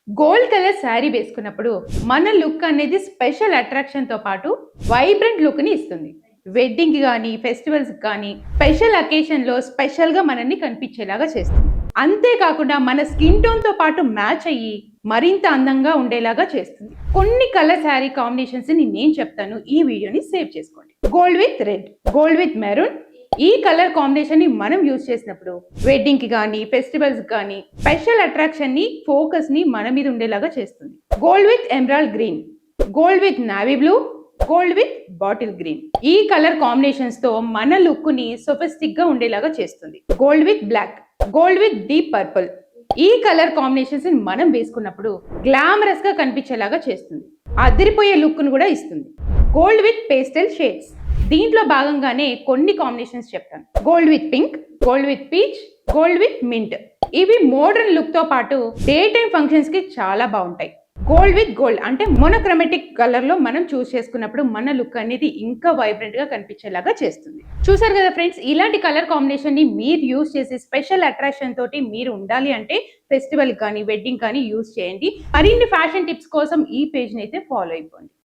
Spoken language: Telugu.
గోల్డ్ కలర్ శారీ వేసుకున్నప్పుడు మన లుక్ అనేది స్పెషల్ అట్రాక్షన్ తో పాటు వైబ్రెంట్ లుక్ ని ఇస్తుంది. వెడ్డింగ్ కి కానీ ఫెస్టివల్స్ కానీ స్పెషల్ అకేషన్ లో స్పెషల్ గా మనల్ని కనిపించేలాగా చేస్తుంది. అంతేకాకుండా మన స్కిన్ టోన్ తో పాటు మ్యాచ్ అయ్యి మరింత అందంగా ఉండేలాగా చేస్తుంది. కొన్ని కలర్ శారీ కాంబినేషన్స్ ని నేను చెప్తాను, ఈ వీడియోని సేవ్ చేసుకోండి. Gold with red, gold with maroon. ఈ కలర్ కాంబినేషన్ ని మనం యూజ్ చేసినప్పుడు వెడ్డింగ్ కి కానీ ఫెస్టివల్స్ కానీ స్పెషల్ అట్రాక్షన్ ని ఫోకస్ ని మన మీద ఉండేలాగా చేస్తుంది. Gold with emerald green, gold with navy blue, gold with bottle green. ఈ కలర్ కాంబినేషన్స్ తో మన లుక్ ని సొఫిస్టిక్ గా ఉండేలాగా చేస్తుంది. Gold with black, gold with deep purple. ఈ కలర్ కాంబినేషన్స్ ని మనం వేసుకున్నప్పుడు గ్లామరస్ గా కనిపించేలాగా చేస్తుంది. అదిరిపోయే లుక్ ను కూడా ఇస్తుంది. Gold with pastel shades. దీంట్లో భాగంగానే కొన్ని కాంబినేషన్స్ చెప్తాను. Gold with pink, gold with peach, gold with mint. ఇవి మోడర్న్ లుక్ తో పాటు డే టైమ్ ఫంక్షన్స్ కి చాలా బాగుంటాయి. గోల్డ్ విత్ గోల్డ్ అంటే మోనోక్రోమాటిక్ కలర్ లో మనం చూస్ చేసుకున్నప్పుడు మన లుక్ అనేది ఇంకా వైబ్రెంట్ గా కనిపించేలాగా చేస్తుంది. చూసారు కదా ఫ్రెండ్స్, ఇలాంటి కలర్ కాంబినేషన్ ని మీరు యూజ్ చేసి స్పెషల్ అట్రాక్షన్ తోటి మీరు ఉండాలి అంటే ఫెస్టివల్ కానీ వెడ్డింగ్ కానీ యూజ్ చేయండి. మరిన్ని ఫ్యాషన్ టిప్స్ కోసం ఈ పేజ్ ని అయితే ఫాలో అయిపోండి.